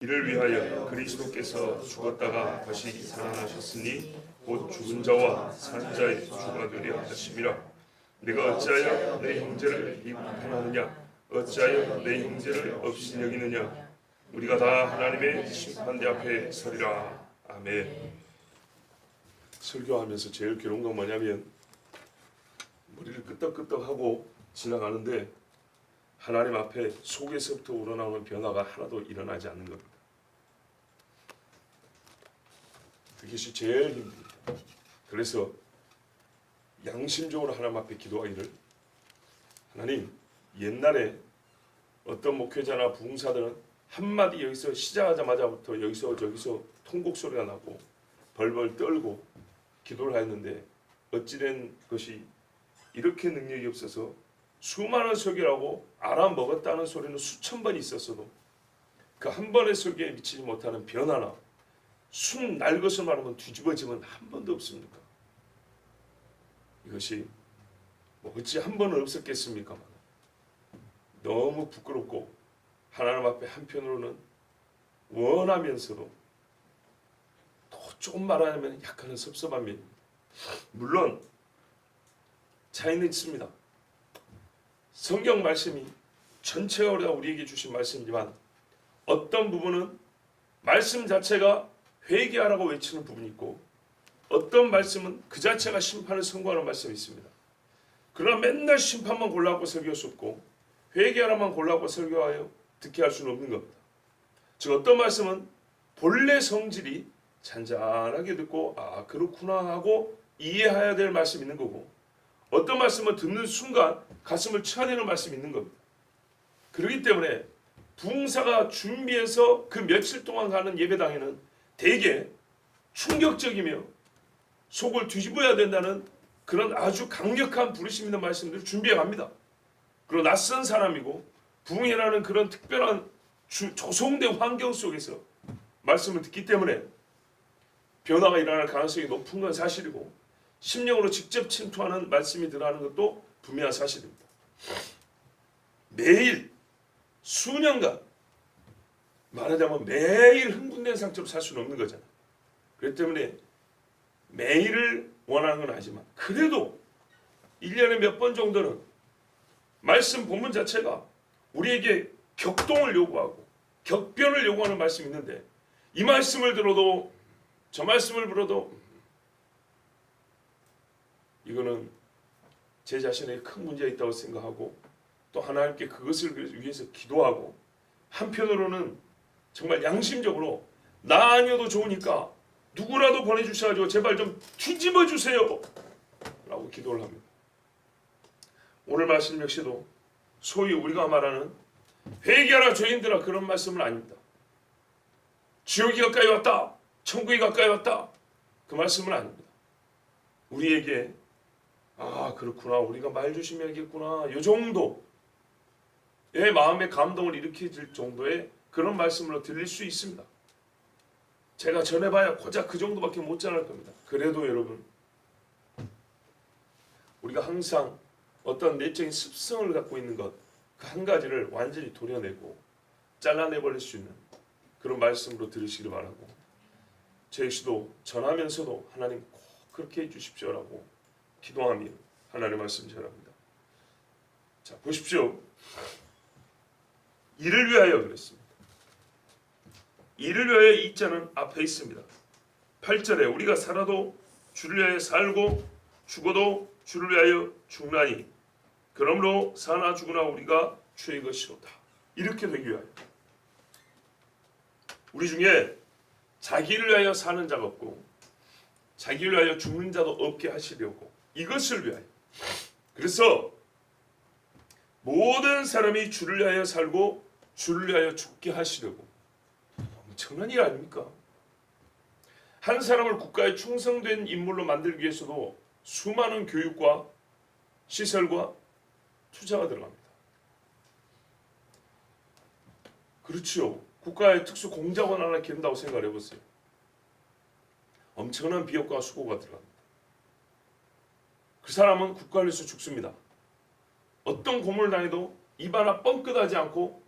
이를 위하여 그리스도께서 죽었다가 다시 살아나셨으니 곧 죽은 자와 산 자의 주가 되려 하심이라. 내가 어찌하여 내 형제를 비판하느냐? 어찌하여 내 형제를 없이 여기느냐? 우리가 다 하나님의 심판대 앞에 서리라. 아멘. 설교하면서 제일 괴로운 건 뭐냐면 머리를 끄덕끄덕하고 지나가는데 하나님 앞에 속에서부터 우러나오는 변화가 하나도 일어나지 않는 겁니다. 그것이 제일 힘듭니다. 그래서 양심적으로 하나님 앞에 기도하기를, 하나님, 옛날에 어떤 목회자나 부흥사들은 한마디 여기서 시작하자마자부터 여기서 저기서 통곡 소리가 나고 벌벌 떨고 기도를 하였는데 어찌된 것이 이렇게 능력이 없어서 수많은 설교라고 알아먹었다는 소리는 수천 번 있었어도 그 한 번의 설교에 미치지 못하는 변화나 순 날 것을 말하면 뒤집어지면 한 번도 없습니까? 이것이 뭐 어찌 한 번은 없었겠습니까만 너무 부끄럽고 하나님 앞에 한편으로는 원하면서도 또 조금 말하면 약간은 섭섭한 면입니다. 물론 차이는 있습니다. 성경 말씀이 전체가 우리에게 주신 말씀이지만 어떤 부분은 말씀 자체가 회개하라고 외치는 부분이 있고 어떤 말씀은 그 자체가 심판을 선고하는 말씀이 있습니다. 그러나 맨날 심판만 골라갖고 설교할 수 없고 회개하라만 골라갖고 설교하여 듣게 할 수는 없는 겁니다. 즉 어떤 말씀은 본래 성질이 잔잔하게 듣고 아 그렇구나 하고 이해해야 될 말씀이 있는 거고 어떤 말씀은 듣는 순간 가슴을 쳐내는 말씀이 있는 겁니다. 그렇기 때문에 부흥사가 준비해서 그 며칠 동안 가는 예배당에는 대개 충격적이며 속을 뒤집어야 된다는 그런 아주 강력한 부르심 있는 말씀들을 준비해 갑니다. 그리고 낯선 사람이고 부흥이라는 그런 특별한 조성된 환경 속에서 말씀을 듣기 때문에 변화가 일어날 가능성이 높은 건 사실이고 심령으로 직접 침투하는 말씀이 들어가는 것도 분명한 사실입니다. 매일 수년간 말하자면 매일 흥분된 상태로 살 수는 없는 거잖아요. 그렇기 때문에 매일을 원하는 건 아니지만 그래도 1년에 몇 번 정도는 말씀 본문 자체가 우리에게 격동을 요구하고 격변을 요구하는 말씀이 있는데 이 말씀을 들어도 저 말씀을 들어도 이거는 제 자신에게 큰 문제가 있다고 생각하고 또 하나님께 그것을 위해서 기도하고 한편으로는 정말 양심적으로 나 아니어도 좋으니까 누구라도 보내주셔가지고 제발 좀 뒤집어 주세요 라고 기도를 합니다. 오늘 말씀 역시도 소위 우리가 말하는 회개하라 죄인들아 그런 말씀은 아닙니다. 지옥이 가까이 왔다 천국이 가까이 왔다 그 말씀은 아닙니다. 우리에게 아 그렇구나 우리가 말 조심해야겠구나 이 정도의 마음의 감동을 일으킬 정도의 그런 말씀으로 들릴 수 있습니다. 제가 전해봐야 고작 그 정도밖에 못 전할 겁니다. 그래도 여러분 우리가 항상 어떤 내적인 습성을 갖고 있는 것 그 한 가지를 완전히 도려내고 잘라내버릴 수 있는 그런 말씀으로 들으시길 바라고 제 역시도 전하면서도 하나님 꼭 그렇게 해주십시오라고 기도하며 하나님의 말씀 전합니다. 자 보십시오. 이를 위하여 그랬습니다. 이를 위하여 이 자는 앞에 있습니다. 8절에 우리가 살아도 주를 위하여 살고 죽어도 주를 위하여 죽나니 그러므로 사나 죽으나 우리가 주의 것이로다. 이렇게 되기 위하여 우리 중에 자기를 위하여 사는 자가 없고 자기를 위하여 죽는 자도 없게 하시려고 이것을 위하여 그래서 모든 사람이 주를 위하여 살고 주를 위하여 죽게 하시려고 엄청난 일 아닙니까? 한 사람을 국가에 충성된 인물로 만들기 위해서도 수많은 교육과 시설과 투자가 들어갑니다. 그렇죠. 국가의 특수 공작원 하나 기른다고 생각을 해보세요. 엄청난 비용과 수고가 들어갑니다. 그 사람은 국가를 위해서 죽습니다. 어떤 고문을 당해도 입 하나 뻥끗하지 않고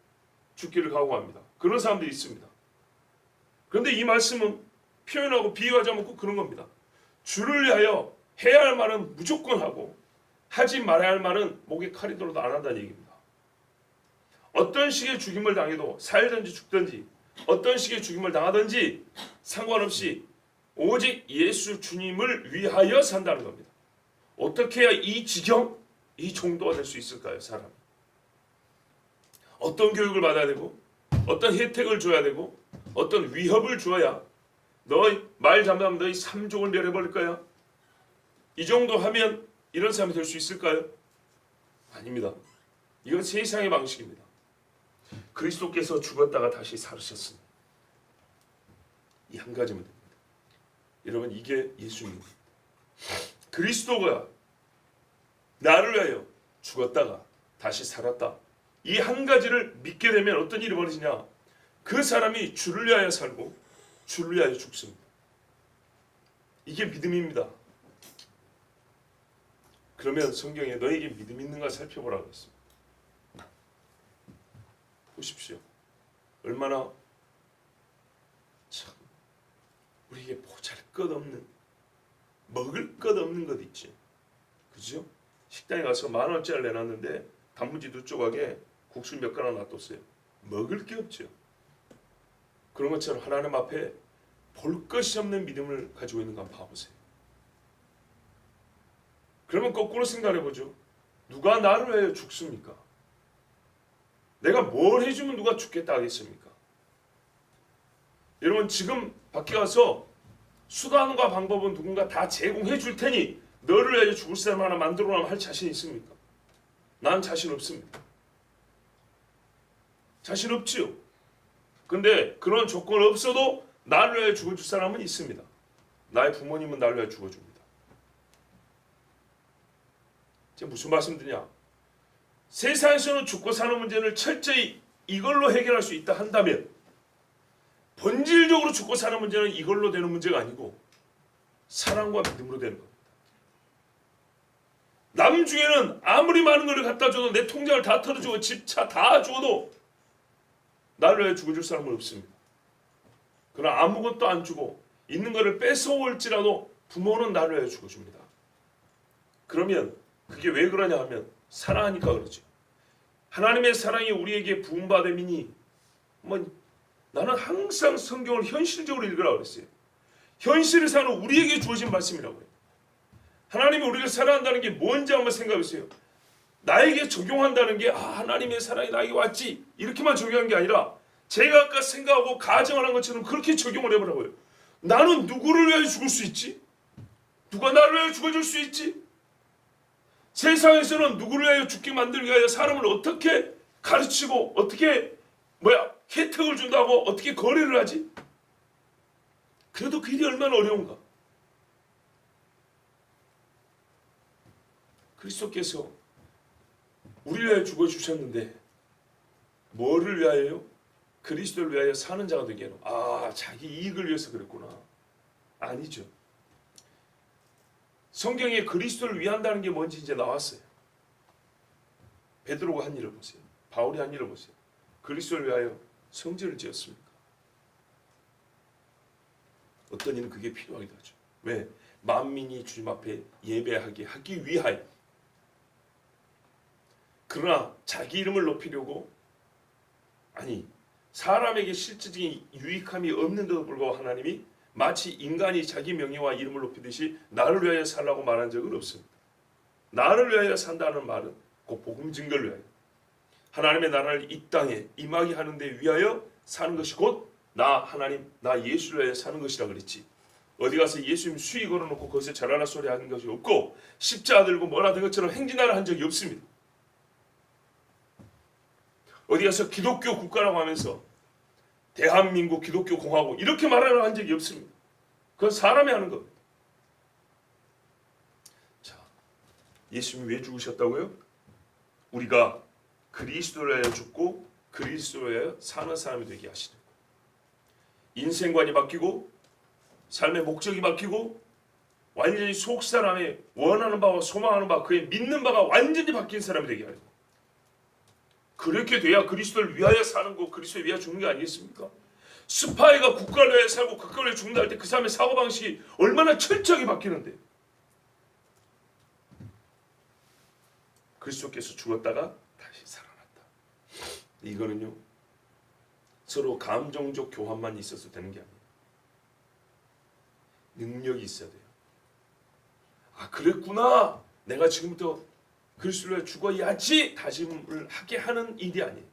죽기를 각오합니다. 그런 사람들이 있습니다. 그런데 이 말씀은 표현하고 비유하지 않고 그런 겁니다. 주를 위하여 해야 할 말은 무조건 하고 하지 말아야 할 말은 목에 칼이 들어도 안 한다는 얘기입니다. 어떤 식의 죽임을 당해도 살든지 죽든지 어떤 식의 죽임을 당하든지 상관없이 오직 예수 주님을 위하여 산다는 겁니다. 어떻게 해야 이 지경, 이 정도가 될 수 있을까요? 사람이 어떤 교육을 받아야 되고 어떤 혜택을 줘야 되고 어떤 위협을 주어야 너희 말 잘못하면 너희 3족을 내려버릴 거야. 이 정도 하면 이런 사람이 될 수 있을까요? 아닙니다. 이건 세상의 방식입니다. 그리스도께서 죽었다가 다시 살으셨습니다. 이 한 가지면 됩니다. 여러분, 이게 예수입니다. 그리스도가 나를 위하여 죽었다가 다시 살았다. 이 한 가지를 믿게 되면 어떤 일이 벌어지냐? 그 사람이 주를 위하여 살고 주를 위하여 죽습니다. 이게 믿음입니다. 그러면 성경에 너에게 믿음 있는가 살펴보라고 했습니다. 보십시오. 얼마나 참 우리에게 보잘것없는 먹을 것 없는 것 있지. 그죠? 식당에 가서 10,000원짜리 내놨는데 단무지 2조각에 국수 몇 그릇 놔뒀어요. 먹을 게 없죠. 그런 것처럼 하나님 앞에 볼 것이 없는 믿음을 가지고 있는 거 한번 봐보세요. 그러면 거꾸로 생각해보죠. 누가 나를 위하여 죽습니까? 내가 뭘 해주면 누가 죽겠다 하겠습니까? 여러분, 지금 밖에 가서 수단과 방법은 누군가 다 제공해 줄 테니 너를 위하여 죽을 사람 하나 만들어 놓으면 할 자신 있습니까? 난 자신 없습니다. 자신 없지요. 근데 그런 조건 없어도 나를 위하여 죽어줄 사람은 있습니다. 나의 부모님은 나를 위하여 죽어줍니다. 제가 무슨 말씀드리냐? 세상에서는 죽고 사는 문제를 철저히 이걸로 해결할 수 있다 한다면 본질적으로 죽고 사는 문제는 이걸로 되는 문제가 아니고 사랑과 믿음으로 되는 겁니다. 남 중에는 아무리 많은 걸 갖다 줘도 내 통장을 다 털어주고 집, 차 다 줘도 나를 위해 죽어줄 사람은 없습니다. 그러나 아무것도 안 주고 있는 것을 뺏어올지라도 부모는 나를 위해 죽어줍니다. 그러면 그게 왜 그러냐 하면 사랑하니까 그러죠. 하나님의 사랑이 우리에게 부음받음이니 나는 항상 성경을 현실적으로 읽으라고 그랬어요. 현실을 사는 우리에게 주어진 말씀이라고요. 하나님이 우리를 사랑한다는 게 뭔지 한번 생각해보세요. 나에게 적용한다는 게 하나님의 사랑이 나에게 왔지 이렇게만 적용한 게 아니라 제가 아까 생각하고 가정을 한 것처럼 그렇게 적용을 해보라고요. 나는 누구를 위하여 죽을 수 있지? 누가 나를 위하여 죽어줄 수 있지? 세상에서는 누구를 위하여 죽게 만들기 위하여 사람을 어떻게 가르치고 어떻게 혜택을 준다고 어떻게 거래를 하지? 그래도 그 일이 얼마나 어려운가? 그리스도께서 우리를 위하여 죽어주셨는데 뭐를 위하여요? 그리스도를 위하여 사는 자가 되기에는 자기 이익을 위해서 그랬구나. 아니죠. 성경에 그리스도를 위한다는 게 뭔지 이제 나왔어요. 베드로가 한 일을 보세요. 바울이 한 일을 보세요. 그리스도를 위하여 성전을 지었습니까? 어떤 이는 그게 필요하기도 하죠. 왜? 만민이 주님 앞에 예배하게 하기 위하여. 그러나 자기 이름을 높이려고 사람에게 실질적인 유익함이 없는데도 불구하고 하나님이 마치 인간이 자기 명예와 이름을 높이듯이 나를 위하여 살라고 말한 적은 없습니다. 나를 위하여 산다는 말은 그 복음 증거를 위하여 하나님의 나라를 이 땅에 임하게 하는 데 위하여 사는 것이 곧 나 예수를 위하여 사는 것이라 그랬지. 어디 가서 예수님 수위 걸어놓고 거기서 잘하라 소리 하는 것이 없고 십자가 들고 뭐라 된 것처럼 행진하라 한 적이 없습니다. 어디 가서 기독교 국가라고 하면서 대한민국 기독교 공화국 이렇게 말하라고 한 적이 없습니다. 그건 사람이 하는 겁니다. 자, 예수님이 왜 죽으셨다고요? 우리가 그리스도를 위하여 죽고 그리스도를 위하여 사는 사람이 되게 하시는 거예요. 인생관이 바뀌고 삶의 목적이 바뀌고 완전히 속 사람의 원하는 바와 소망하는 바 그의 믿는 바가 완전히 바뀐 사람이 되게 하는 거예요. 그렇게 돼야 그리스도를 위하여 사는 거 그리스도를 위하여 죽는 게 아니겠습니까? 스파이가 국가를 위해 살고 국가를 위해 죽는다 할 때 그 사람의 사고방식이 얼마나 철저하게 바뀌는데, 그리스도께서 죽었다가 다시 살아났다. 이거는요 서로 감정적 교환만 있어서 되는 게 아니에요. 능력이 있어야 돼요. 아 그랬구나, 내가 지금부터 그리스도를 위해 죽어야지 다짐을 하게 하는 일이 아니에요.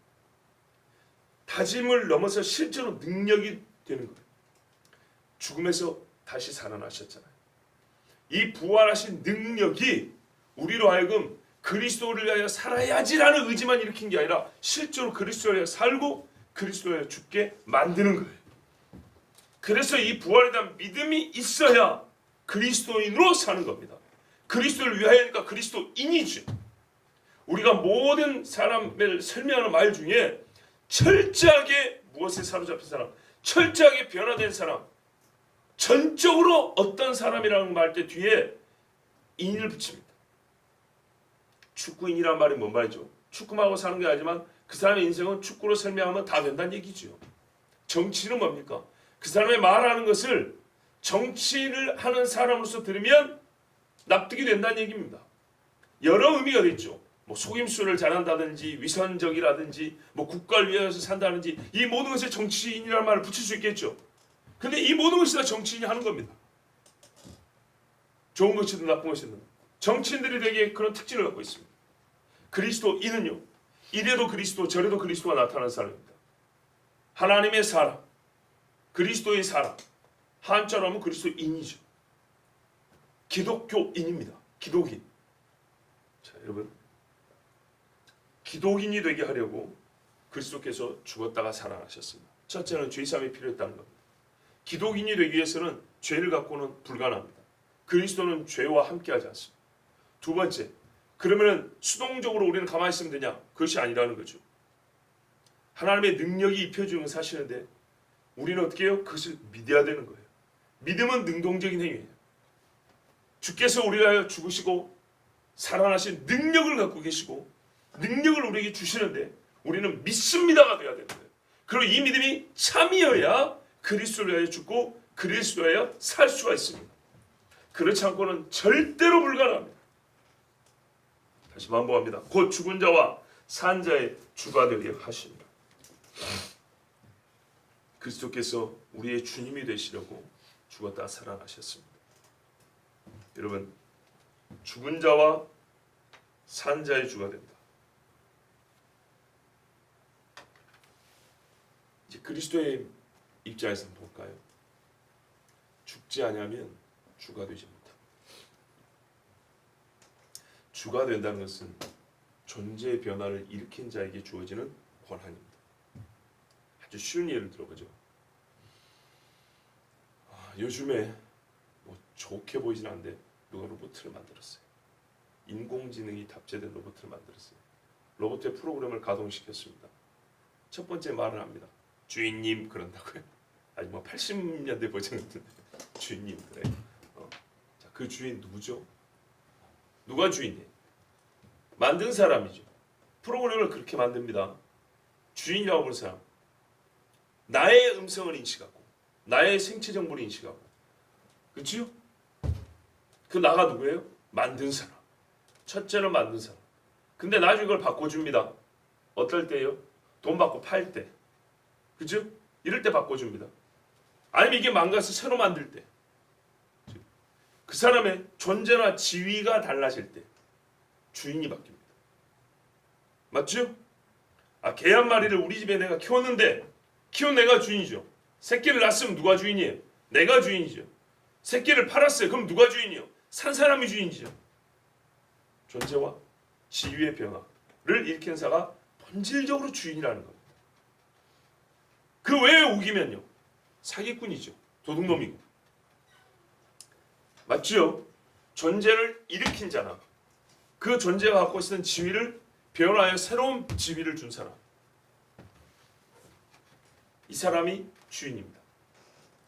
다짐을 넘어서 실제로 능력이 되는 거예요. 죽음에서 다시 살아나셨잖아요. 이 부활하신 능력이 우리로 하여금 그리스도를 위하여 살아야지라는 의지만 일으킨 게 아니라 실제로 그리스도를 위하여 살고 그리스도를 위하여 죽게 만드는 거예요. 그래서 이 부활에 대한 믿음이 있어야 그리스도인으로 사는 겁니다. 그리스도를 위하여니까 그리스도인이죠. 우리가 모든 사람을 설명하는 말 중에 철저하게 무엇에 사로잡힌 사람, 철저하게 변화된 사람, 전적으로 어떤 사람이라는 말 때 뒤에 인을 붙입니다. 축구인이란 말이 뭔 말이죠? 축구하고 사는 게 아니지만 그 사람의 인생은 축구로 설명하면 다 된다는 얘기죠. 정치는 뭡니까? 그 사람의 말하는 것을 정치를 하는 사람으로서 들으면 납득이 된다는 얘기입니다. 여러 의미가 있죠. 뭐 속임수를 잘한다든지 위선적이라든지 뭐 국가를 위해서 산다든지 이 모든 것에 정치인이라는 말을 붙일 수 있겠죠. 근데 이 모든 것이 다 정치인이 하는 겁니다. 좋은 것이든 나쁜 것이든 정치인들이 되게 그런 특징을 갖고 있습니다. 그리스도인은요, 이래도 그리스도 저래도 그리스도가 나타나는 사람입니다. 하나님의 사람, 그리스도의 사람, 한자로 하면 그리스도인이죠. 기독교인입니다. 기독인. 자, 여러분, 기독인이 되게 하려고 그리스도께서 죽었다가 살아나셨습니다. 첫째는 죄사함이 필요했다는 겁니다. 기독인이 되기 위해서는 죄를 갖고는 불가능합니다. 그리스도는 죄와 함께하지 않습니다. 두 번째, 그러면 수동적으로 우리는 가만히 있으면 되냐? 그것이 아니라는 거죠. 하나님의 능력이 입혀주는 사실인데 우리는 어떻게 해요? 그것을 믿어야 되는 거예요. 믿음은 능동적인 행위예요. 주께서 우리를 위하여 죽으시고 살아나신 능력을 갖고 계시고 능력을 우리에게 주시는데 우리는 믿습니다가 되어야 되는 거예요. 그리고 이 믿음이 참이어야 그리스도를 위하여 죽고 그리스도를 위하여 살 수가 있습니다. 그렇지 않고는 절대로 불가능합니다. 다시 반복합니다. 곧 죽은 자와 산 자의 주가 되게 하십니다. 그리스도께서 우리의 주님이 되시려고 죽었다 살아나셨습니다. 여러분, 죽은 자와 산 자의 주가 된다. 이제 그리스도의 입장에서 볼까요? 죽지 않으면 주가 되지 못합니다. 주가 된다는 것은 존재의 변화를 일으킨 자에게 주어지는 권한입니다. 아주 쉬운 예를 들어보죠. 요즘에 뭐 좋게 보이진 않는데 누가 로봇을 만들었어요. 인공지능이 답재된 로봇을 만들었어요. 로봇의 프로그램을 가동시켰습니다. 첫 번째 말을 합니다. 주인님 그런다고요. 아니 뭐 80년대 버전 같은데 주인님 그래. 자, 그 주인 누구죠? 누가 주인이에요? 만든 사람이죠. 프로그램을 그렇게 만듭니다. 주인이라고 부르는 사람. 나의 음성을 인식하고 나의 생체 정보를 인식하고, 그렇죠? 그 나가 누구예요? 만든 사람. 첫째는 만든 사람. 근데 나중에 그걸 바꿔줍니다. 어떨 때예요? 돈 받고 팔 때. 그죠? 이럴 때 바꿔줍니다. 아니면 이게 망가서 새로 만들 때. 그 사람의 존재나 지위가 달라질 때 주인이 바뀝니다. 맞죠? 개 한 마리를 우리 집에 내가 키웠는데 키운 내가 주인이죠. 새끼를 낳았으면 누가 주인이에요? 내가 주인이죠. 새끼를 팔았어요. 그럼 누가 주인이요? 산 사람이 주인이죠. 존재와 지위의 변화를 일으킨 자가 본질적으로 주인이라는 겁니다. 그 외에 우기면요, 사기꾼이죠. 도둑놈이고. 맞죠? 존재를 일으킨 자나 그 존재가 갖고 있는 지위를 변화하여 새로운 지위를 준 사람, 이 사람이 주인입니다.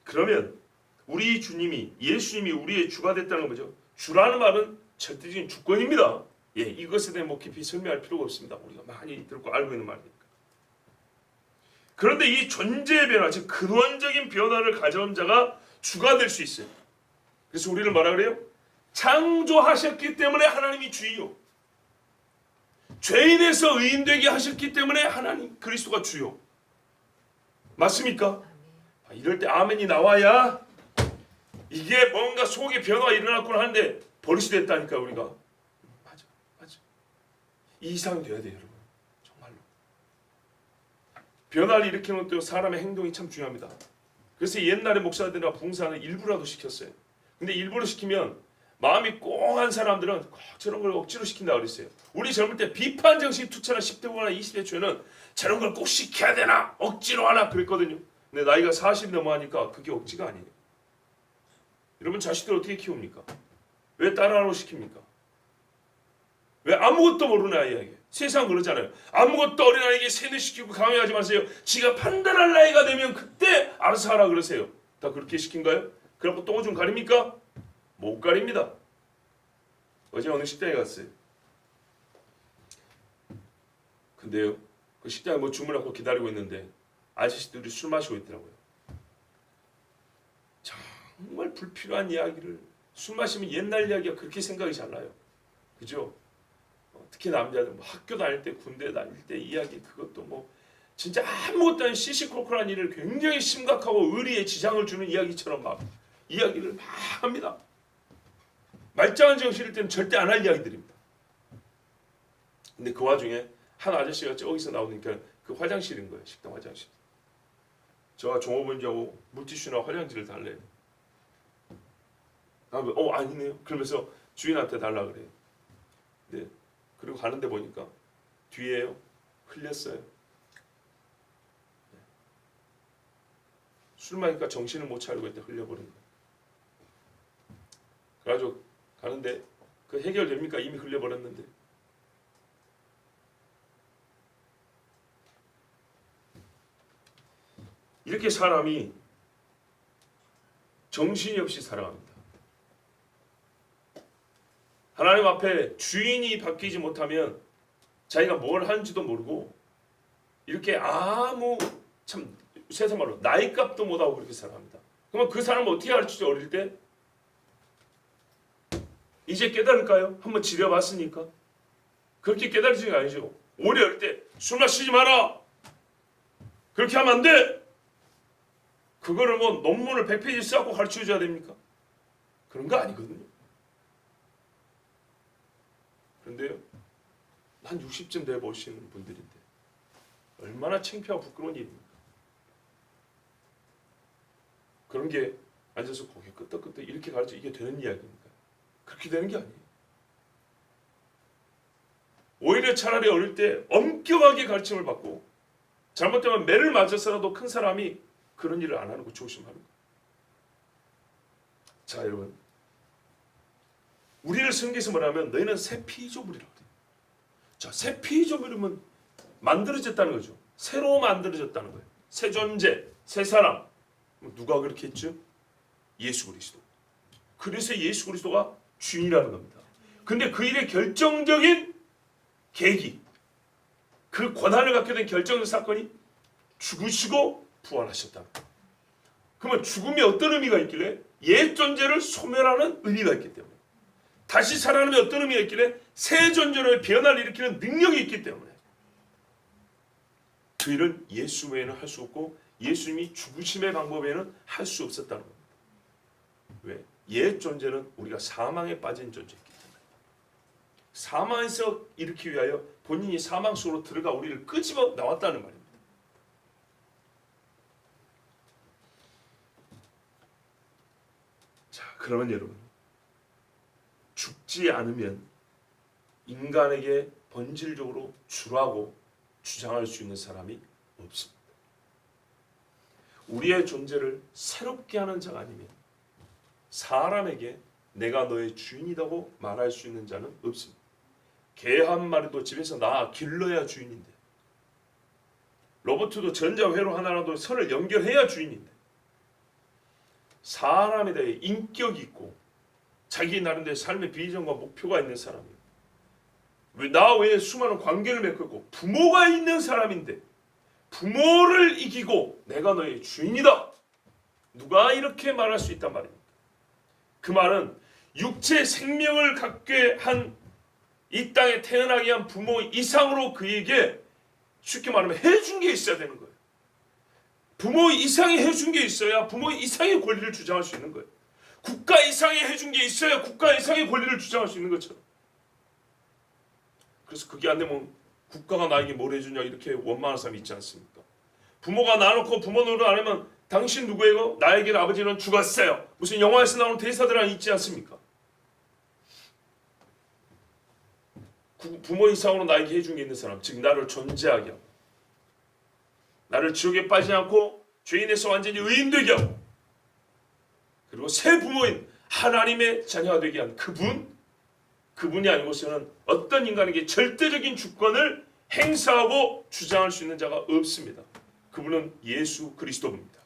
그러면 우리 주님이, 예수님이 우리의 주가 됐다는 거죠. 주라는 말은 절대적인 주권입니다. 예, 이것에 대해 뭐 깊이 설명할 필요가 없습니다. 우리가 많이 들고 알고 있는 말이니까. 그런데 이 존재의 변화, 즉 근원적인 변화를 가져온 자가 주가 될 수 있어요. 그래서 우리를 뭐라 그래요? 창조하셨기 때문에 하나님이 주요. 죄인에서 의인되게 하셨기 때문에 하나님 그리스도가 주요. 맞습니까? 이럴 때 아멘이 나와야 이게 뭔가 속에 변화가 일어났구나 하는데 버릇이 됐다니까 우리가. 맞아. 이 이상이 돼야 돼요, 여러분. 정말로. 변화를 일으키는 것도 사람의 행동이 참 중요합니다. 그래서 옛날에 목사들이나 부흥사는 일부라도 시켰어요. 근데 일부러 시키면 마음이 꽁한 사람들은 저런 걸 억지로 시킨다 그랬어요. 우리 젊을 때 비판 정신 투철한 10대거나 20대 초에는 저런 걸 꼭 시켜야 되나? 억지로 하나? 그랬거든요. 근데 나이가 40 넘어가니까 그게 억지가 아니에요. 여러분 자식들 어떻게 키웁니까? 왜 따라하라고 시킵니까? 왜 아무것도 모르는 아이에게? 세상 그러잖아요. 아무것도 어린아이에게 세뇌시키고 강요하지 마세요. 지가 판단할 나이가 되면 그때 알아서 하라 그러세요. 다 그렇게 시킨가요? 그래갖고 똥오줌 가립니까? 못 가립니다. 어제 어느 식당에 갔어요. 근데요, 그 식당에 뭐 주문하고 기다리고 있는데 아저씨들이 술 마시고 있더라고요. 정말 불필요한 이야기를, 술 마시면 옛날 이야기가 그렇게 생각이 잘 나요. 그죠? 특히 남자들 뭐 학교 다닐 때, 군대 다닐 때 이야기, 그것도 뭐 진짜 아무것도 아닌 시시콜콜한 일을 굉장히 심각하고 의리에 지장을 주는 이야기처럼 막 이야기를 막 합니다. 말짱한 정신일 때는 절대 안 할 이야기들입니다. 근데 그 와중에 한 아저씨가 저기서 나오니까 그 화장실인 거예요. 식당 화장실. 제가 종업원하고 물티슈나 화장지를 달래요. 아니네요. 그러면서 주인한테 달라 그래요. 네. 그리고 가는데 보니까 뒤에요. 흘렸어요. 네. 술 마니까 정신을 못 차리고 있다 흘려버린 거예요. 그래가지고 가는데 그 해결됩니까? 이미 흘려버렸는데. 이렇게 사람이 정신이 없이 살아갑니다. 하나님 앞에 주인이 바뀌지 못하면 자기가 뭘 하는지도 모르고 이렇게 아무 참 세상 말로 나이값도 못하고 그렇게 살아갑니다. 그러면 그 사람을 어떻게 가르치죠? 어릴 때? 이제 깨달을까요? 한번 지려봤으니까. 그렇게 깨달으시는 게 아니죠. 오래 어릴 때 술 마시지 마라. 그렇게 하면 안 돼. 그거를 뭐 논문을 100페이지 써갖고 가르쳐줘야 됩니까? 그런 거 아니거든요. 그런데요, 한 60쯤 돼 보시는 분들인데 얼마나 창피하고 부끄러운 일입니까? 그런 게 앉아서 고개 끄덕끄덕 이렇게 가르쳐 이게 되는 이야기입니까? 그렇게 되는 게 아니에요. 오히려 차라리 어릴 때 엄격하게 가르침을 받고 잘못되면 매를 맞아서라도 큰 사람이 그런 일을 안 하는 거 조심하는 거. 자, 여러분, 우리를 성경에서 뭐라면 너희는 새 피조물이라고 그래요. 자, 새 피조물이면 만들어졌다는 거죠. 새로 만들어졌다는 거예요. 새 존재, 새 사람. 누가 그렇게 했죠? 예수 그리스도. 그래서 예수 그리스도가 주인이라는 겁니다. 근데 그 일의 결정적인 계기, 그 권한을 갖게 된 결정적 사건이 죽으시고 부활하셨다. 그러면 죽음이 어떤 의미가 있길래? 옛 존재를 소멸하는 의미가 있기 때문에. 다시 살아나면 어떤 의미가 있길래? 새 존재로의 변화를 일으키는 능력이 있기 때문에. 그 일은 예수 외에는 할 수 없고 예수님이 죽으심의 방법에는 할 수 없었다는 겁니다. 왜? 옛 존재는 우리가 사망에 빠진 존재이기 때문에. 사망에서 일으키기 위하여 본인이 사망 속으로 들어가 우리를 끄집어 나왔다는 말입니다. 자, 그러면 여러분, 죽지 않으면 인간에게 본질적으로 주라고 주장할 수 있는 사람이 없습니다. 우리의 존재를 새롭게 하는 자가 아니면 사람에게 내가 너의 주인이라고 말할 수 있는 자는 없습니다. 개 한 마리도 집에서 낳아 길러야 주인인데, 로봇도 전자회로 하나라도 선을 연결해야 주인인데, 사람에 대해 인격이 있고 자기 나름대로 삶의 비전과 목표가 있는 사람이에요. 왜 나 외에 수많은 관계를 맺고 있고 부모가 있는 사람인데 부모를 이기고 내가 너의 주인이다. 누가 이렇게 말할 수 있단 말입니다. 그 말은 육체 생명을 갖게 한 이 땅에 태어나게 한 부모 이상으로 그에게 쉽게 말하면 해준 게 있어야 되는 거예요. 부모 이상이 해준 게 있어야 부모 이상의 권리를 주장할 수 있는 거예요. 국가 이상이 해준 게 있어야 국가 이상의 권리를 주장할 수 있는 것처럼. 그래서 그게 안 되면 국가가 나에게 뭘 해주냐 이렇게 원망하는 사람이 있지 않습니까? 부모가 나놓고 부모 노릇 안 하면 당신 누구예요? 나에게 아버지는 죽었어요. 무슨 영화에서 나오는 대사들 있지 않습니까? 부모 이상으로 나에게 해준 게 있는 사람, 즉 나를 존재하게 하고 나를 지옥에 빠지지 않고 죄인에서 완전히 의인되게 하고 그리고 새 부모인 하나님의 자녀가 되게 한 그분이 아니고서는 어떤 인간에게 절대적인 주권을 행사하고 주장할 수 있는 자가 없습니다. 그분은 예수 그리스도입니다.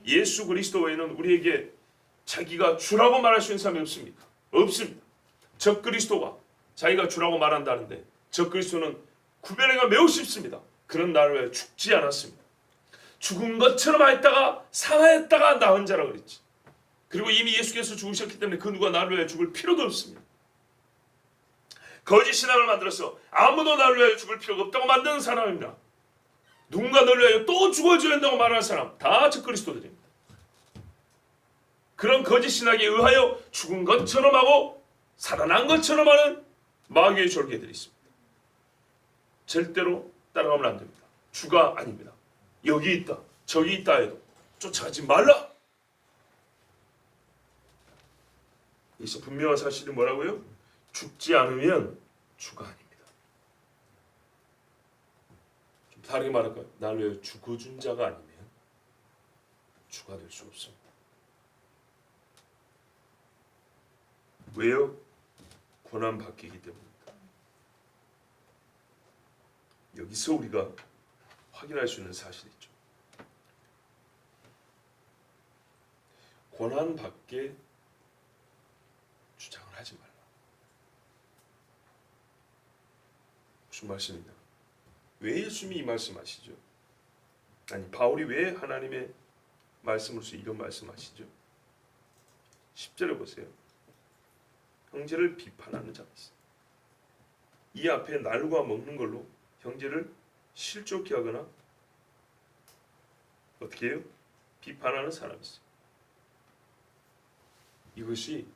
예수 그리스도 외에는 우리에게 자기가 주라고 말할 수 있는 사람이 없습니까? 없습니다. 적 그리스도가 자기가 주라고 말한다는데 적 그리스도는 구별하기가 매우 쉽습니다. 그런 나를 왜 죽지 않았습니다. 죽은 것처럼 하였다가 상하였다가 나은 자라 그랬지. 그리고 이미 예수께서 죽으셨기 때문에 그 누가 나를 위해 죽을 필요도 없습니다. 거짓 신앙을 만들어서 아무도 나를 위해 죽을 필요가 없다고 만드는 사람입니다. 누군가 너를 위하여 또 죽어줘야 한다고 말하는 사람 다 적그리스도들입니다. 그런 거짓 신학에 의하여 죽은 것처럼 하고 살아난 것처럼 하는 마귀의 졸개들이 있습니다. 절대로 따라가면 안 됩니다. 주가 아닙니다. 여기 있다 저기 있다 해도 쫓아가지 말라. 여기서 분명한 사실이 뭐라고요? 죽지 않으면 주가 아닙니다. 좀 다르게 말할까요? 나를 위해 죽어준 자가 아니면 주가 될 수 없습니다. 왜요? 고난 받기이기 때문입니다. 여기서 우리가 확인할 수 있는 사실이 있죠. 고난 받게 주장을 하지 말라. 무슨 말씀이냐? 왜 예수님이 이 말씀하시죠? 아니 바울이 왜 하나님의 말씀으로서 이런 말씀하시죠? 10절에 보세요. 형제를 비판하는 자가 있어. 이 앞에 날과 먹는 걸로 형제를 실족케 하거나 어떻게 해요? 비판하는 사람이 있어요. 이것이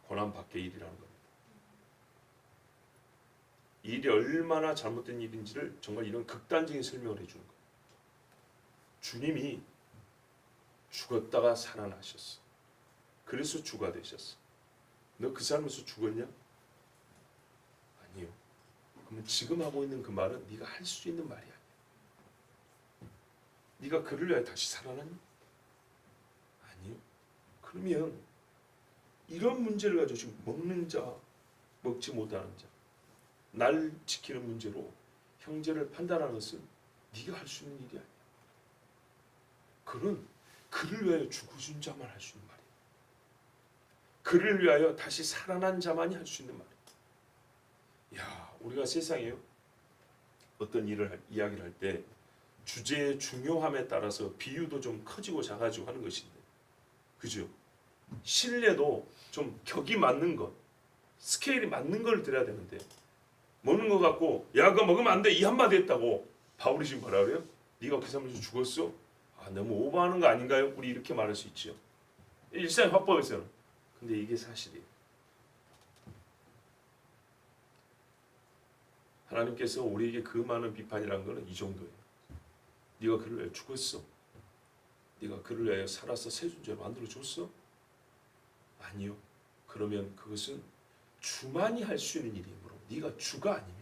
고난받게 일이라는 겁니다. 이 일이 얼마나 잘못된 일인지를 정말 이런 극단적인 설명을 해주는 거예요. 주님이 죽었다가 살아나셨어. 그래서 주가 되셨어. 너 그 삶에서 죽었냐? 아니요. 그러면 지금 하고 있는 그 말은 네가 할 수 있는 말이 아니야. 네가 그를 위해 다시 살아났니? 아니요. 그러면 이런 문제를 가지고 지금 먹는 자, 먹지 못하는 자, 날 지키는 문제로 형제를 판단하는 것은 네가 할 수 있는 일이 아니야. 그는 그를 위하여 죽어준 자만 할 수 있는 말이야. 그를 위하여 다시 살아난 자만이 할 수 있는 말이야. 야, 우리가 세상에요 어떤 이야기를 할 때 주제의 중요함에 따라서 비유도 좀 커지고 작아지고 하는 것인데, 그죠? 신뢰도 좀 격이 맞는 것, 스케일이 맞는 걸 드려야 되는데 먹는 거 갖고 야 그거 먹으면 안 돼 이 한마디 했다고 바울이 지금 뭐라 그래요? 네가 그 삶에서 죽었어? 아 너무 오버하는 거 아닌가요? 우리 이렇게 말할 수 있죠. 일상 화법에서는. 근데 이게 사실이에요. 하나님께서 우리에게 그 많은 비판이라는 것은 이 정도예요. 네가 그를 위해 죽었어? 네가 그를 위해 살아서 새 존재로 만들어줬어? 아니요. 그러면 그것은 주만이 할 수 있는 일이므로 네가 주가 아니면,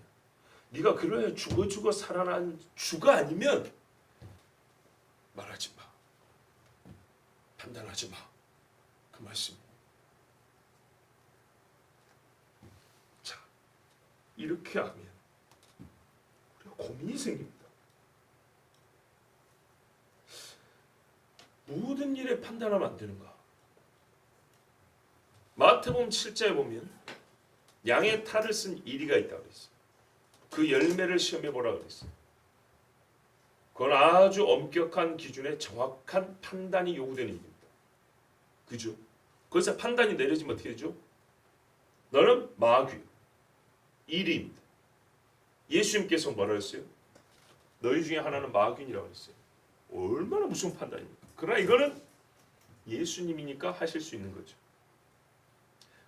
네가 그를 위해 죽어 살아난 주가 아니면 말하지 마. 판단하지 마. 그 말씀이에요. 자, 이렇게 하면 우리가 고민이 생깁니다. 모든 일에 판단하면 안 되는가? 마태복음 7장에 보면 양의 탈을 쓴 이리가 있다고 그랬어요. 그 열매를 시험해 보라 그랬어요. 그건 아주 엄격한 기준의 정확한 판단이 요구되는 일입니다. 그죠? 거기서 판단이 내려지면 어떻게 되죠? 너는 마귀, 일입니다. 예수님께서 뭐라 했어요? 너희 중에 하나는 마귀인이라고 했어요. 얼마나 무서운 판단입니까? 그러나 이거는 예수님이니까 하실 수 있는 거죠.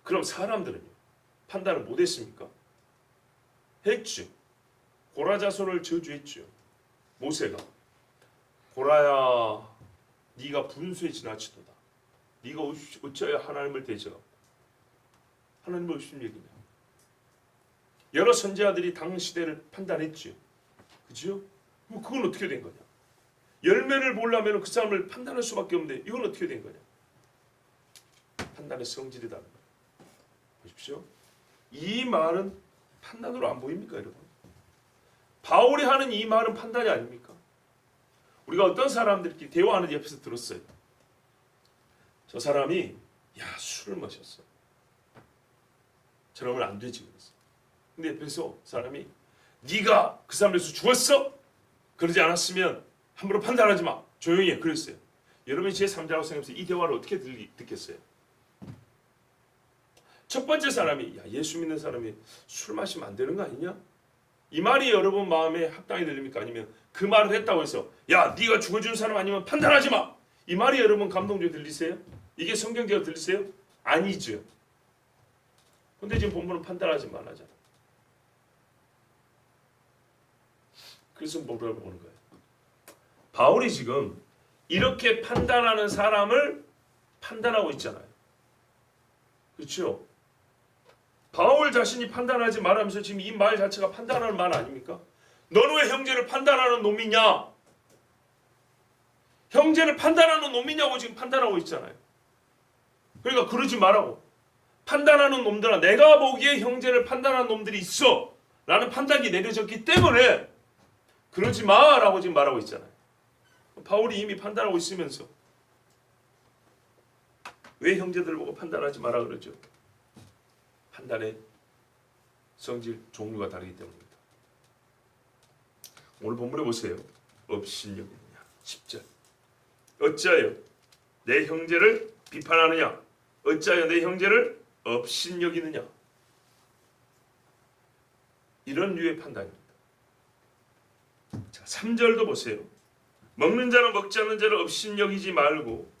그럼 사람들은요? 판단을 못했습니까? 했죠. 고라 자손을 저주했죠. 모세가 고라야 네가 분수에 지나치도다. 네가 어찌하여 하나님을 대적하고 하나님을 의심 여기냐. 여러 선지자들이 당 시대를 판단했죠. 그죠? 그럼 그건 어떻게 된 거냐? 열매를 보려면 그 사람을 판단할 수밖에 없는데 이건 어떻게 된 거냐? 판단의 성질이다. 보십시오. 이 말은 판단으로 안 보입니까, 여러분? 바울이 하는 이 말은 판단이 아닙니까? 우리가 어떤 사람들끼리 대화하는 옆에서 들었어요. 저 사람이 술을 마셨어. 저러면 안 되지 그랬어. 근데 옆에서 사람이 네가 그 사람에서 죽었어? 그러지 않았으면 함부로 판단하지 마. 조용히 해. 그랬어요. 여러분이 제3자라고 생각해서 이 대화를 어떻게 듣겠어요? 첫 번째 사람이 예수 믿는 사람이 술 마시면 안 되는 거 아니냐? 이 말이 여러분 마음에 합당이 들립니까? 아니면 그 말을 했다고 해서 네가 죽어준 사람 아니면 판단하지 마. 이 말이 여러분 감동적으로 들리세요? 이게 성경적으로 들리세요? 아니죠. 근데 지금 본문은 판단하지 말라잖아. 그래서 뭐라고 보는 거예요? 바울이 지금 이렇게 판단하는 사람을 판단하고 있잖아요. 그렇죠? 바울 자신이 판단하지 말하면서 지금 이 말 자체가 판단하는 말 아닙니까? 너는 왜 형제를 판단하는 놈이냐? 형제를 판단하는 놈이냐고 지금 판단하고 있잖아요. 그러니까 그러지 말라고. 판단하는 놈들아, 내가 보기에 형제를 판단하는 놈들이 있어 라는 판단이 내려졌기 때문에 그러지 마라고 지금 말하고 있잖아요. 바울이 이미 판단하고 있으면서 왜 형제들을 보고 판단하지 마라 그러죠? 판단의 성질 종류가 다르기 때문입니다. 오늘 본문에 보세요. 업신여기느냐 10절. 어찌하여 내 형제를 비판하느냐? 어찌하여 내 형제를 업신여기느냐? 이런 류의 판단입니다. 자, 3절도 보세요. 먹는 자는 먹지 않는 자를 업신여기지 말고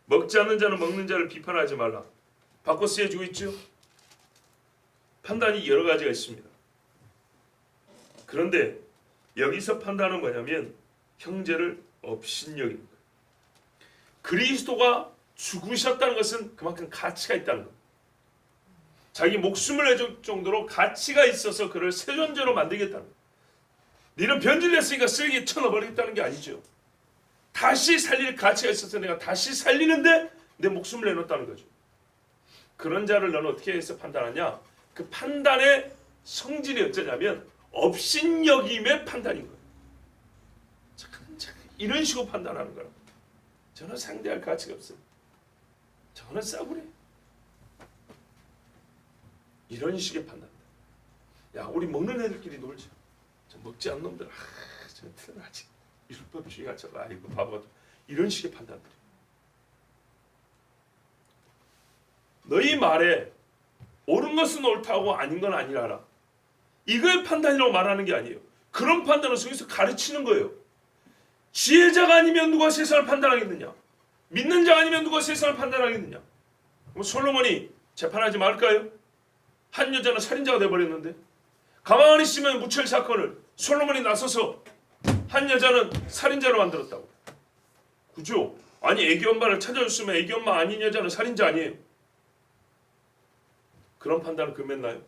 먹지 않는 자는 먹는 자를 비판하지 말라. 바꿔 쓰여지고 있죠? 판단이 여러 가지가 있습니다. 그런데 여기서 판단은 뭐냐면 형제를 업신여기는 거예요. 그리스도가 죽으셨다는 것은 그만큼 가치가 있다는 겁니다. 자기 목숨을 내줄 정도로 가치가 있어서 그를 새 존재로 만들겠다는 거예요. 너는 변질됐으니까 쓰레기에 쳐넣어버리겠다는 게 아니죠. 다시 살릴 가치가 있어서 내가 다시 살리는데 내 목숨을 내놓았다는 거죠. 그런 자를 너는 어떻게 해서 판단하냐? 그 판단의 성질이 어쩌냐면 업신여김의 판단인 거예요. 이런 식으로 판단하는 거라고. 저는 상대할 가치가 없어요. 저는 싸구려. 이런 식의 판단. 야, 우리 먹는 애들끼리 놀자. 저 먹지 않는 놈들, 저 틀어나지. 율법주의가 저거 아이고 바보가 이런 식의 판단들. 너희 말에 옳은 것은 옳다고 아닌 건 아니라라. 이걸 판단이라고 말하는 게 아니에요. 그런 판단을 속에서 가르치는 거예요. 지혜자가 아니면 누가 세상을 판단하겠느냐? 믿는 자가 아니면 누가 세상을 판단하겠느냐? 그럼 솔로몬이 재판하지 말까요? 한 여자는 살인자가 돼버렸는데 가만히 있으면 무철 사건을 솔로몬이 나서서 한 여자는 살인자로 만들었다고. 그죠? 아니 애기 엄마를 찾아줬으면 애기 엄마 아닌 여자는 살인자 아니에요. 그런 판단을 금했나요?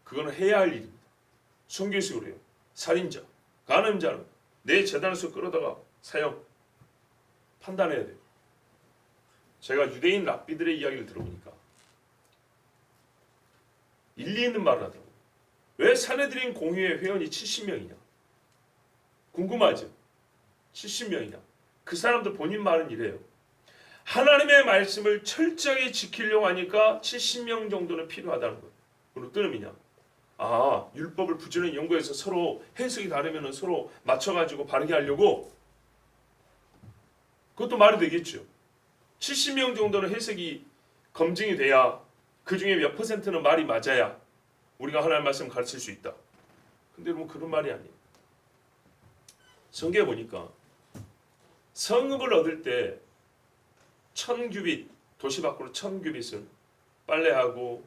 그거는 해야 할 일입니다. 성경에서 그래요. 살인자, 간음자는 내 재단에서 끌어다가 사형 판단해야 돼요. 제가 유대인 랍비들의 이야기를 들어보니까 일리 있는 말을 하더라고요. 왜 사내들인 공회의 회원이 70명이냐? 궁금하죠? 70명이냐? 그 사람들 본인 말은 이래요. 하나님의 말씀을 철저하게 지키려고 하니까 70명 정도는 필요하다는 거예요. 어떤 의미냐? 율법을 부지런히 연구해서 서로 해석이 다르면 서로 맞춰가지고 바르게 하려고, 그것도 말이 되겠죠. 70명 정도는 해석이 검증이 돼야 그 중에 몇 퍼센트는 말이 맞아야 우리가 하나님의 말씀을 가르칠 수 있다. 근데 여러분 그런 말이 아니에요. 성경에 보니까 성읍을 얻을 때 1000규빗, 도시 밖으로 1000규빗은 빨래하고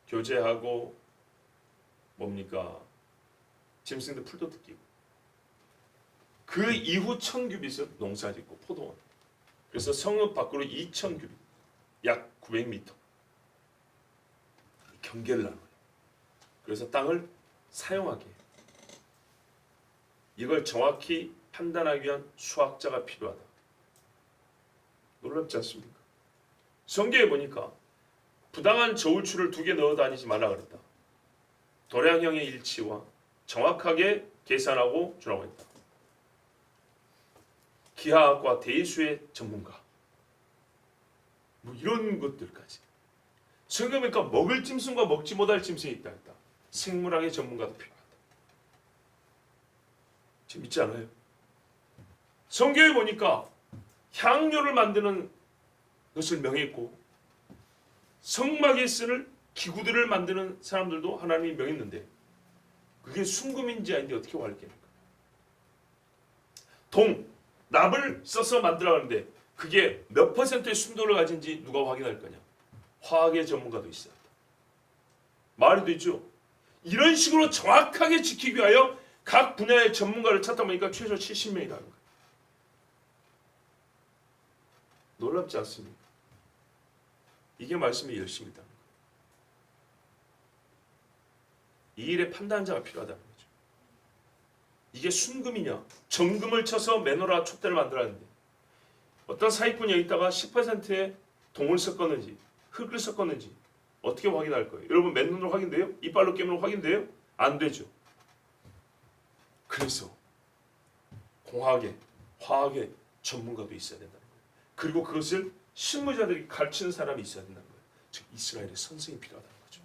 교제하고 뭡니까? 짐승들 풀도 뜯기고, 그 이후 1000규빗은 농사짓고 포도원. 그래서 성읍 밖으로 2000규빗, 약 900m 경계를 나눠요. 그래서 땅을 사용하게 해요. 이걸 정확히 판단하기 위한 수학자가 필요하다. 놀랍지 않습니까? 성경에 보니까 부당한 저울추를 2개 넣어 다니지 말라 그랬다. 도량형의 일치와 정확하게 계산하고 주라고 했다. 기하학과 대수의 전문가, 뭐 이런 것들까지. 성경에 보니까 먹을 짐승과 먹지 못할 짐승이 있다 했다. 생물학의 전문가도 필요하다. 지금 믿지 않아요? 성경에 보니까 향료를 만드는 것을 명했고, 성막에 쓰는 기구들을 만드는 사람들도 하나님이 명했는데 그게 순금인지 아닌지 어떻게 확인합니까? 납을 써서 만들어가는데 그게 몇 퍼센트의 순도를 가진지 누가 확인할 거냐? 화학의 전문가도 있어야 한다. 말이 되죠? 이런 식으로 정확하게 지키기 위하여 각 분야의 전문가를 찾다 보니까 최소 70명이라는 거예요. 놀랍지 않습니까? 이게 말씀의 열심이다. 이 일의 판단자가 필요하다는 거죠. 이게 순금이냐, 정금을 쳐서 매너라 촛대를 만들었는데 어떤 사기꾼이 여기다가 10%의 동을 섞었는지 흙을 섞었는지 어떻게 확인할 거예요? 여러분 맨눈으로 확인돼요? 이빨로 깨물어 확인돼요? 안 되죠. 그래서 공학의, 화학의 전문가도 있어야 된다는 거예요. 그리고 그것을 실무자들이 가르치는 사람이 있어야 된다는 거예요. 즉 이스라엘의 선생이 필요하다는 거죠.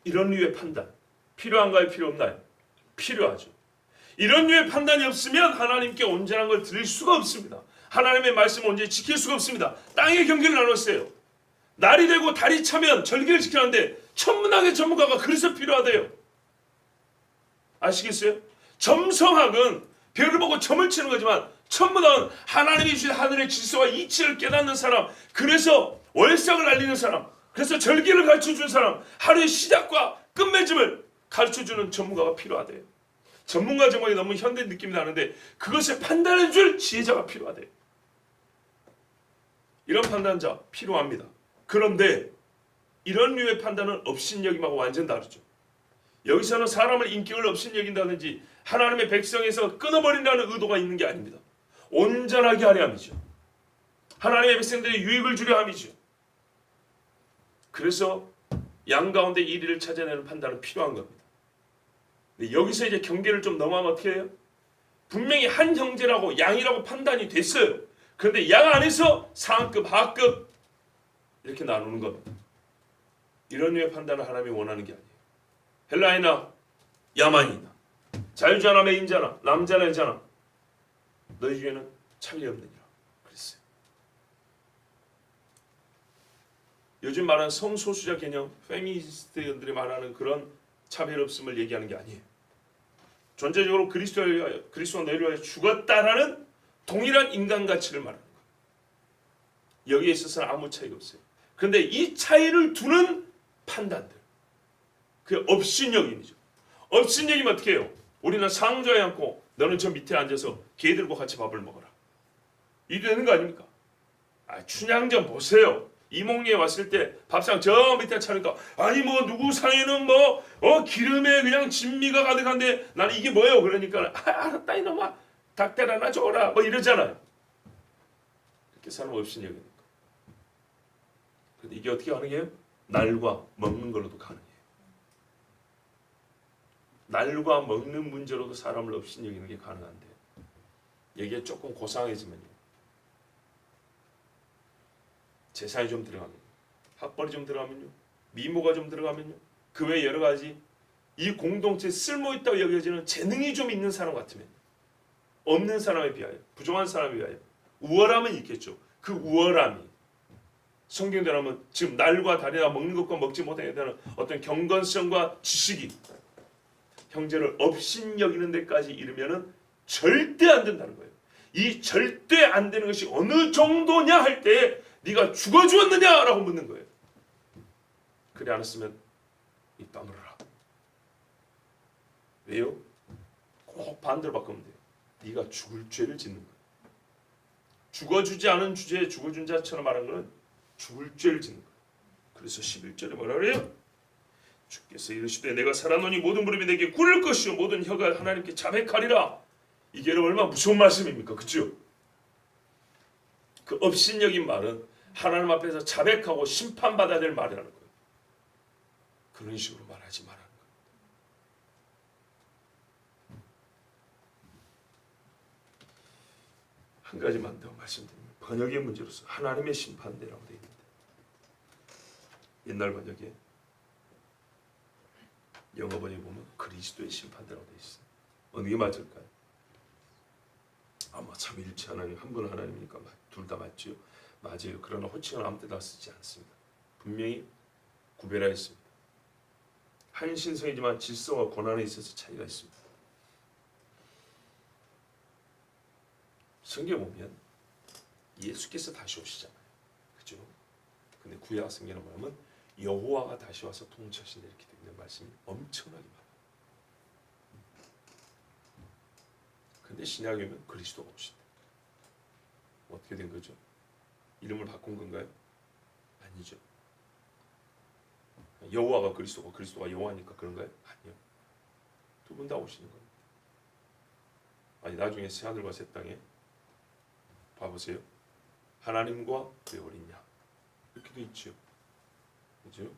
이런 류의 판단 필요한가요? 필요 없나요? 필요하죠. 이런 류의 판단이 없으면 하나님께 온전한 걸 드릴 수가 없습니다. 하나님의 말씀을 온전히 지킬 수가 없습니다. 땅의 경계를 나눴어요. 날이 되고 달이 차면 절기를 지키는데 천문학의 전문가가 그래서 필요하대요. 아시겠어요? 점성학은 별을 보고 점을 치는 거지만 천문학은 하나님이 주신 하늘의 질서와 이치를 깨닫는 사람, 그래서 월삭을 알리는 사람, 그래서 절기를 가르쳐주는 사람, 하루의 시작과 끝맺음을 가르쳐주는 전문가가 필요하대요. 전문가 정말 너무 현대 느낌이 나는데 그것을 판단해줄 지혜자가 필요하대요. 이런 판단자 필요합니다. 그런데 이런 류의 판단은 업신여김하고 완전 다르죠. 여기서는 사람을 인격을 업신여긴다든지 하나님의 백성에서 끊어버린다는 의도가 있는 게 아닙니다. 온전하게 하려 함이죠. 하나님의 백성들의 유익을 주려 함이죠. 그래서 양 가운데 1위를 찾아내는 판단은 필요한 겁니다. 근데 여기서 이제 경계를 좀 넘어가면 어떻게 해요? 분명히 한 형제라고 양이라고 판단이 됐어요. 그런데 양 안에서 상급, 하급 이렇게 나누는 겁니다. 이런 류의 판단을 하나님이 원하는 게 아니에요. 헬라이나 야만이나 자유자나 매인자나 남자나 여자나 너희 중에는 차별이 없느니라 그랬어요. 요즘 말하는 성소수자 개념, 페미니스트들이 말하는 그런 차별 없음을 얘기하는 게 아니에요. 존재적으로 그리스도와 너희를 위하여 죽었다라는 동일한 인간 가치를 말하는 거예요. 여기에 있어서는 아무 차이가 없어요. 그런데 이 차이를 두는 판단들, 그게 업신여김이죠. 업신여김 어떻게 해요? 우리는 상좌에 앉고 너는 저 밑에 앉아서 개들과 같이 밥을 먹어라. 이도 되는 거 아닙니까? 춘향전 보세요. 이몽리에 왔을 때 밥상 저 밑에 차니까 아니 뭐 누구 상에는 뭐 기름에 그냥 진미가 가득한데 나는 이게 뭐예요? 그러니까 알았다 이놈아 닭들 하나 줘라 뭐 이러잖아요. 이렇게 사람 업신여깁니까? 근데 이게 어떻게 가능해요? 날과 먹는 걸로도 가능해요. 날과 먹는 문제로도 사람을 업신여기는 게 가능한데 여기에 조금 고상해지면요. 재산이 좀 들어가면요. 학벌이 좀 들어가면요. 미모가 좀 들어가면요. 그 외 여러 가지 이 공동체에 쓸모있다고 여겨지는 재능이 좀 있는 사람 같으면 없는 사람에 비하여 부족한 사람에 비하여 우월함은 있겠죠. 그 우월함이 성경대로 하면 지금 날과 달이나 먹는 것과 먹지 못하게 되는 어떤 경건성과 지식이 형제를 업신여기는 데까지 이르면은 절대 안 된다는 거예요. 이 절대 안 되는 것이 어느 정도냐 할 때 네가 죽어 주었느냐라고 묻는 거예요. 그래 않았으면 이 따물어라. 왜요? 꼭 반대로 바꾸면 돼요. 네가 죽을 죄를 짓는 거예요. 죽어주지 않은 주제에 죽어준 자처럼 말하는 것은 죽을 죄를 짓는 거예요. 그래서 11절에 뭐라 그래요? 주께서 이르시되 내가 살아노니 모든 무릎이 내게 꿇을 것이요 모든 혀가 하나님께 자백하리라. 이게 얼마나 무서운 말씀입니까? 그렇죠? 그 업신여긴 말은 하나님 앞에서 자백하고 심판받아야 될 말이라는 거예요. 그런 식으로 말하지 말라는 거예요. 한 가지만 더 말씀드립니다. 번역의 문제로서 하나님의 심판대라고 되어 있는데 옛날 번역에 영어 번역에 보면 그리스도의 심판대라고 되어 있어요. 어느 게 맞을까요? 아마 삼위일체 하나님 한 분 하나님이니까 둘 다 맞지요. 맞아요. 그러나 호칭을 아무 때나 쓰지 않습니다. 분명히 구별하였습니다. 한 신성이지만 질서와 권한에 있어서 차이가 있습니다. 성경 보면 예수께서 다시 오시잖아요. 그죠? 근데 구약 성경을 보면 여호와가 다시 와서 통치하신다 이렇게 되어 있는 말씀이 엄청나게 많아요. 근데 신약에 보면 그리스도가 오신다. 어떻게 된 거죠? 이름을 바꾼 건가요? 아니죠. 여호와가 그리스도고 그리스도가 여호와니까 그런가요? 아니요. 두 분 다 오시는 겁니다. 아니 나중에 새하늘과 새 땅에 봐보세요. 하나님과 그의 어린 양 이렇게 돼 있죠. 그죠?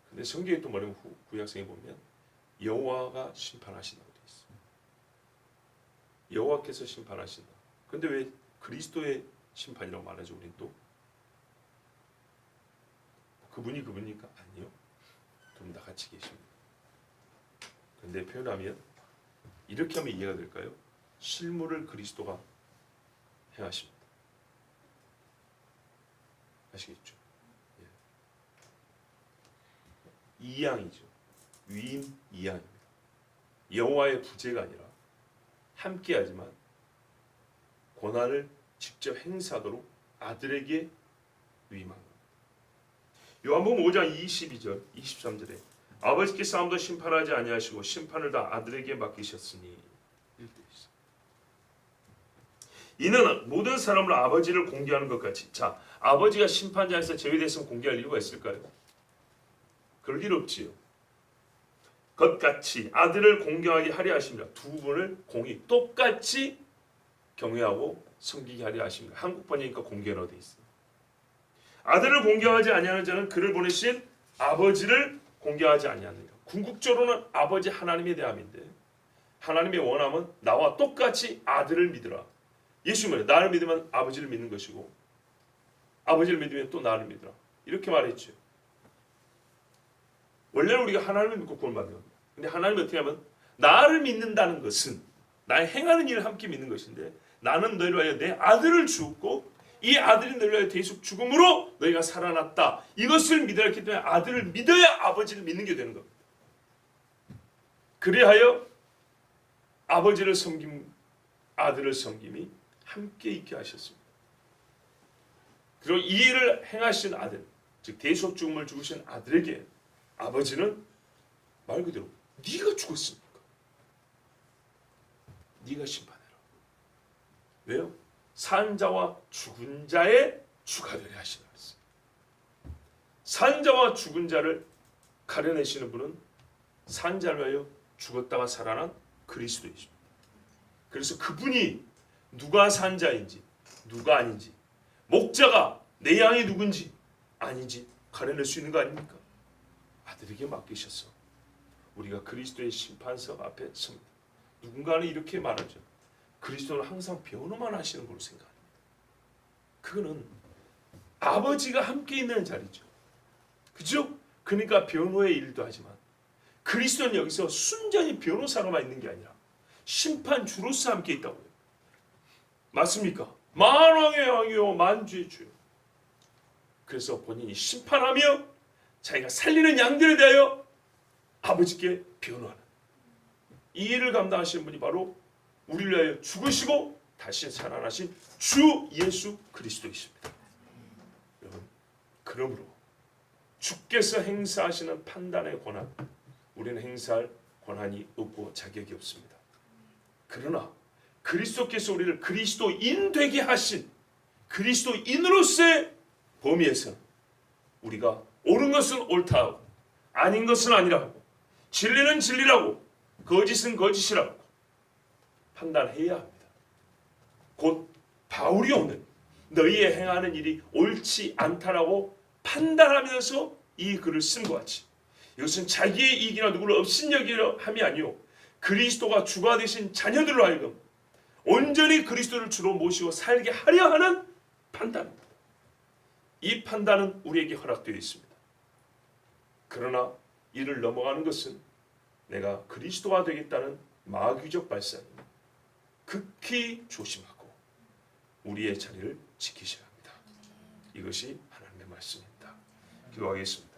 근데 성경에 또 뭐냐면 구약성에 보면 여호와가 심판하신다고 돼 있어요. 여호와께서 심판하신다. 근데 왜 그리스도의 심판이라고 말하죠? 우린 또 그분이니까 아니요. 두 분 다 같이 계십니다. 근데 표현하면 이렇게 하면 이해가 될까요? 실물을 그리스도가 행하십니다. 아시겠죠? 예. 이양이죠. 위임 이양입니다. 여호와의 부재가 아니라 함께하지만 권한을 직접 행사하도록 아들에게 위임한 겁니다. 요한복음 5장 22절 23절에 아버지께서 아무도 심판하지 아니하시고 심판을 다 아들에게 맡기셨으니 이렇게 되어 있어요. 이는 모든 사람을 아버지를 공개하는 것 같이 자 아버지가 심판자에서 제외됐으면 공개할 이유가 있을까요? 그럴 일 없지요. 것같이 아들을 공경하게 하려 하십니다. 두 분을 공히 똑같이 경외하고 섬기게 하려 하십니다. 한국 번역이니까 공개로 되어 있어요. 아들을 공경하지 아니하는 자는 그를 보내신 아버지를 공경하지 아니합니다. 궁극적으로는 아버지 하나님의 대함인데 하나님의 원함은 나와 똑같이 아들을 믿으라. 예수님은 나를 믿으면 아버지를 믿는 것이고 아버지를 믿으면 또 나를 믿으라. 이렇게 말했죠. 원래는 우리가 하나님을 믿고 구원 받는 겁니다. 근데 하나님이 어떻게 하면 나를 믿는다는 것은 나의 행하는 일을 함께 믿는 것인데 나는 너희를 위하여 내 아들을 주었고 이 아들이 너희를 위하여 대속 죽음으로 너희가 살아났다. 이것을 믿어야 했기 때문에 아들을 믿어야 아버지를 믿는 게 되는 겁니다. 그리하여 아버지를 섬김 아들을 섬김이 함께 있게 하셨습니다. 그리고 이 일을 행하신 아들 즉 대속 죽음을 죽으신 아들에게 아버지는 말 그대로 네가 죽었으니까 네가 심판해라. 왜요? 산 자와 죽은 자의 주가 되려 하시는 말씀. 산 자와 죽은 자를 가려내시는 분은 산 자를 위하여 죽었다가 살아난 그리스도이십니다. 그래서 그분이 누가 산 자인지 누가 아닌지 목자가 내 양이 누군지 아닌지 가려낼 수 있는 거 아닙니까? 아들에게 맡기셔서 우리가 그리스도의 심판석 앞에 섭니다. 누군가는 이렇게 말하죠. 그리스도는 항상 변호만 하시는 걸로 생각합니다. 그거는 아버지가 함께 있는 자리죠. 그죠? 그러니까 변호의 일도 하지만 그리스도는 여기서 순전히 변호사로만 있는 게 아니라 심판주로서 함께 있다고요. 맞습니까? 만왕의 왕이요 만주의 주요. 그래서 본인이 심판하며 자기가 살리는 양들에 대하여 아버지께 변호하는 이 일을 감당하시는 분이 바로 우리를 위하여 죽으시고 다시 살아나신 주 예수 그리스도이십니다. 여러분, 그러므로 주께서 행사하시는 판단의 권한, 우리는 행사할 권한이 없고 자격이 없습니다. 그러나 그리스도께서 우리를 그리스도인 되게 하신 그리스도인으로서의 범위에서 우리가 옳은 것은 옳다 하고 아닌 것은 아니라고, 진리는 진리라고 거짓은 거짓이라고 판단해야 합니다. 곧 바울이 오늘 너희의 행하는 일이 옳지 않다라고 판단하면서 이 글을 쓴 것 같이, 이것은 자기의 이익이나 누구를 업신여기려 함이 아니요 그리스도가 주가 되신 자녀들로 하여금 온전히 그리스도를 주로 모시고 살게 하려 하는 판단입니다. 이 판단은 우리에게 허락되어 있습니다. 그러나 이를 넘어가는 것은 내가 그리스도가 되겠다는 마귀적 발상입니다. 극히 조심하고 우리의 자리를 지키셔야 합니다. 이것이 하나님의 말씀입니다. 기도하겠습니다.